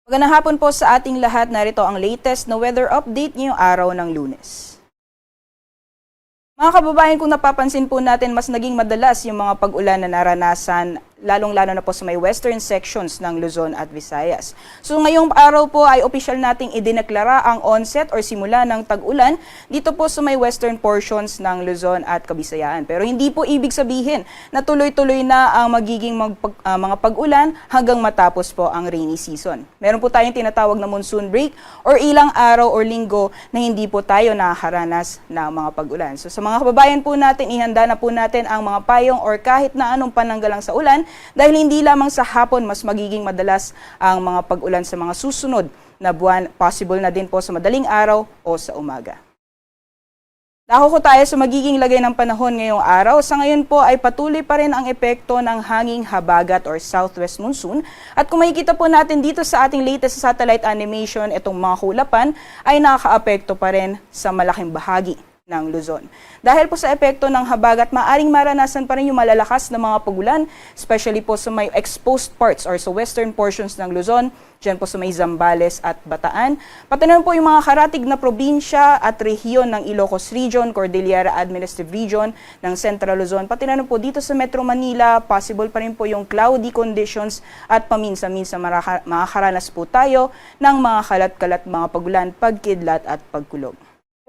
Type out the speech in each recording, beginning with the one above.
Magandang hapon po sa ating lahat. Narito ang latest na weather update ngayong araw ng Lunes. Mga kababayan, kung napapansin po natin, mas naging madalas yung mga pag-ulan na naranasan, lalong-lalo na po sa may western sections ng Luzon at Visayas. So ngayong araw po ay opisyal nating idineklara ang onset or simula ng tag-ulan dito po sa may western portions ng Luzon at Kabisayaan. Pero hindi po ibig sabihin na tuloy-tuloy na ang magiging mga pag-ulan hanggang matapos po ang rainy season. Meron po tayong tinatawag na monsoon break or ilang araw or linggo na hindi po tayo nakakaranas ng mga pag-ulan. So sa mga kababayan po natin, ihanda na po natin ang mga payong or kahit na anong pananggalang sa ulan dahil hindi lamang sa hapon mas magiging madalas ang mga pag-ulan sa mga susunod na buwan, possible na din po sa madaling araw o sa umaga. Dako ko tayo sa magiging lagay ng panahon ngayong araw. Sa ngayon po ay patuloy pa rin ang epekto ng hanging habagat or southwest monsoon. At kung makikita po natin dito sa ating latest satellite animation, itong mga kulapan ay nakakaapekto pa rin sa malaking bahagi ng Luzon. Dahil po sa epekto ng habagat, maaring maranasan pa rin yung malalakas na mga pagulan, especially po sa may exposed parts or sa western portions ng Luzon, dyan po sa may Zambales at Bataan. Pati na po yung mga karatig na probinsya at rehiyon ng Ilocos Region, Cordillera Administrative Region ng Central Luzon. Pati na po dito sa Metro Manila, possible pa rin po yung cloudy conditions at paminsan-minsan makakaranas po tayo ng mga kalat-kalat mga pagulan, pagkidlat at pagkulog.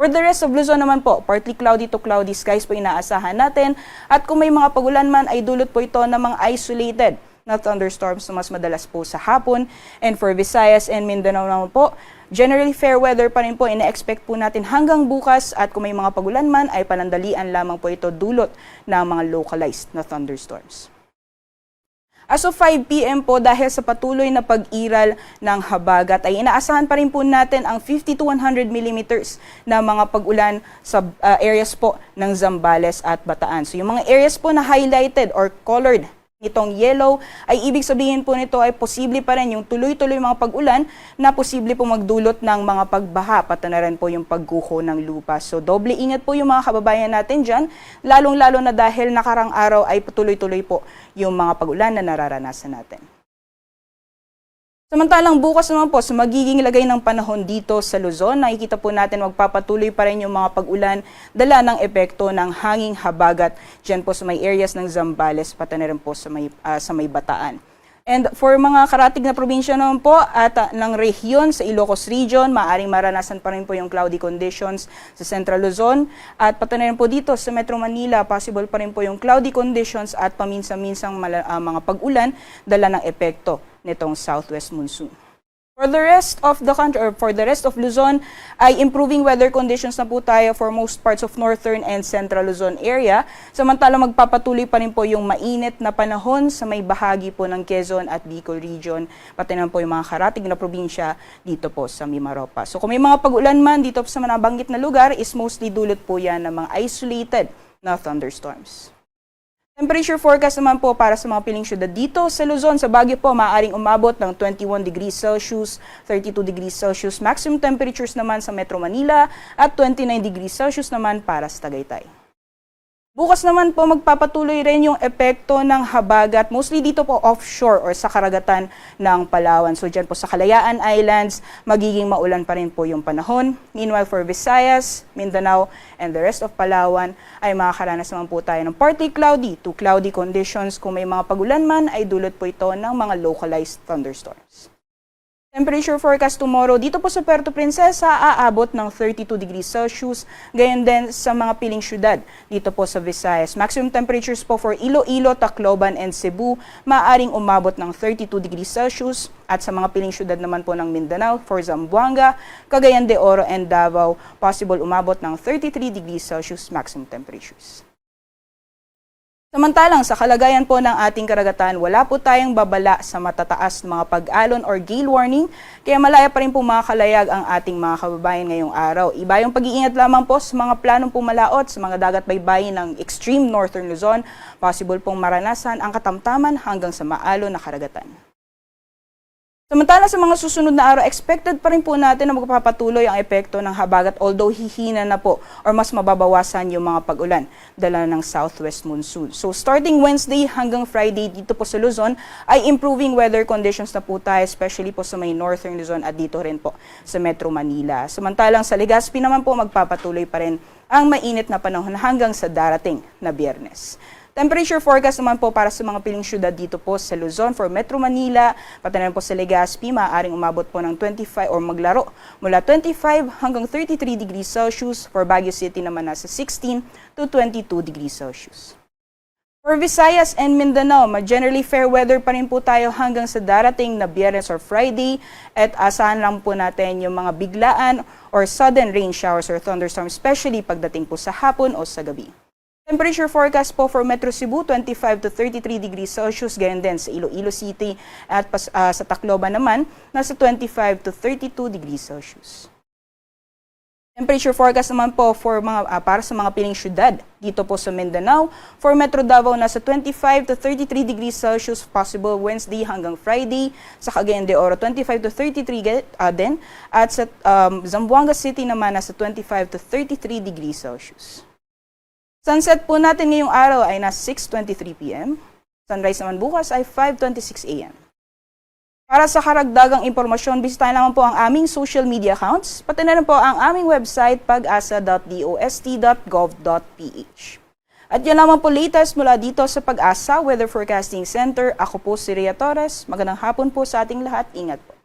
For the rest of Luzon naman po, partly cloudy to cloudy skies po inaasahan natin. At kung may mga pagulan man ay dulot po ito ng mga isolated na thunderstorms na mas madalas po sa hapon. And for Visayas and Mindanao naman po, generally fair weather pa rin po ina-expect po natin hanggang bukas. At kung may mga pagulan man ay panandalian lamang po ito dulot ng mga localized na thunderstorms. As of 5 p.m. po, dahil sa patuloy na pag-iral ng habagat, ay inaasahan pa rin po natin ang 50 to 100 millimeters na mga pag-ulan sa areas po ng Zambales at Bataan. So yung mga areas po na highlighted or colored nitong yellow, ay ibig sabihin po nito ay posible pa rin yung tuloy-tuloy mga pag-ulan na posible po magdulot ng mga pagbaha, pati na rin po yung pagguho ng lupa. So doble ingat po yung mga kababayan natin dyan, lalong-lalo na dahil nakarang araw ay tuloy-tuloy po yung mga pag-ulan na nararanasan natin. Samantalang bukas naman po sa magiging lagay ng panahon dito sa Luzon, nakikita po natin magpapatuloy pa rin yung mga pag-ulan dala ng epekto ng hanging habagat dyan po sa may areas ng Zambales, pati na rin po sa may Bataan. And for mga karatig na probinsya naman po at ng rehiyon sa Ilocos Region, maaaring maranasan pa rin po yung cloudy conditions sa Central Luzon. At pati na rin po dito sa Metro Manila, possible pa rin po yung cloudy conditions at paminsan-minsang mga pag-ulan dala ng epekto nitong southwest monsoon. For the rest of the country or for the rest of Luzon ay improving weather conditions na po tayo for most parts of northern and central Luzon area. Samantalang magpapatuloy pa rin po yung mainit na panahon sa may bahagi po ng Quezon at Bicol region, pati naman po yung mga karatig na probinsya dito po sa Mimaropa. So kung may mga pag-ulan man dito sa nabanggit na lugar, is mostly dulot po yan ng mga isolated na thunderstorms. Temperature forecast naman po para sa mga piling syudad dito sa Luzon, sa Baguio po, maaaring umabot ng 21 degrees Celsius, 32 degrees Celsius. Maximum temperatures naman sa Metro Manila at 29 degrees Celsius naman para sa Tagaytay. Bukas naman po magpapatuloy rin yung epekto ng habagat, mostly dito po offshore or sa karagatan ng Palawan. So dyan po sa Kalayaan Islands, magiging maulan pa rin po yung panahon. Meanwhile for Visayas, Mindanao, and the rest of Palawan ay makakaranas naman po tayo ng partly cloudy to cloudy conditions. Kung may mga pagulan man ay dulot po ito ng mga localized thunderstorms. Temperature forecast tomorrow dito po sa Puerto Princesa aabot ng 32 degrees Celsius, gayon din sa mga piling syudad dito po sa Visayas. Maximum temperatures po for Iloilo, Tacloban, and Cebu maaaring umabot ng 32 degrees Celsius at sa mga piling syudad naman po ng Mindanao for Zamboanga, Cagayan de Oro, and Davao possible umabot ng 33 degrees Celsius maximum temperatures. Samantalang sa kalagayan po ng ating karagatan, wala po tayong babala sa matataas na mga pag-alon or gale warning, kaya malaya pa rin po makakalayag ang ating mga kababayan ngayong araw. Iba yung pag-iingat lamang po sa mga planong pumalaot sa mga dagat baybayin ng extreme northern Luzon, possible pong maranasan ang katamtaman hanggang sa maalon na karagatan. Samantala sa mga susunod na araw, expected pa rin po natin na magpapatuloy ang epekto ng habagat although hihina na po or mas mababawasan yung mga pag-ulan dala ng southwest monsoon. So starting Wednesday hanggang Friday dito po sa Luzon ay improving weather conditions na po tayo, especially po sa may northern Luzon at dito rin po sa Metro Manila. Samantalang sa Legazpi naman po magpapatuloy pa rin ang mainit na panahon hanggang sa darating na Biyernes. Temperature forecast naman po para sa mga piling syudad dito po sa Luzon for Metro Manila, pati na po sa Legazpi, maaaring umabot po ng 25 or maglaro mula 25 hanggang 33 degrees Celsius. For Baguio City naman nasa 16 to 22 degrees Celsius. For Visayas and Mindanao, generally fair weather pa rin po tayo hanggang sa darating na Biyernes or Friday at asahan lang po natin yung mga biglaan or sudden rain showers or thunderstorms, especially pagdating po sa hapon o sa gabi. Temperature forecast po for Metro Cebu, 25 to 33 degrees Celsius, ganyan din sa Iloilo City at sa Tacloban naman, nasa 25 to 32 degrees Celsius. Temperature forecast naman po for para sa mga piling syudad dito po sa Mindanao. For Metro Davao, nasa 25 to 33 degrees Celsius, possible Wednesday hanggang Friday. Sa Cagayan de Oro, 25 to 33 din. At sa Zamboanga City naman, nasa 25 to 33 degrees Celsius. Sunset po natin ngayong araw ay nasa 6:23 p.m. Sunrise naman bukas ay 5:26 a.m. Para sa karagdagang impormasyon, bisitahin naman po ang aming social media accounts, pati na rin po ang aming website pag-asa.dost.gov.ph. At yan naman po latest mula dito sa Pag-asa Weather Forecasting Center. Ako po si Rhea Torres. Magandang hapon po sa ating lahat. Ingat po.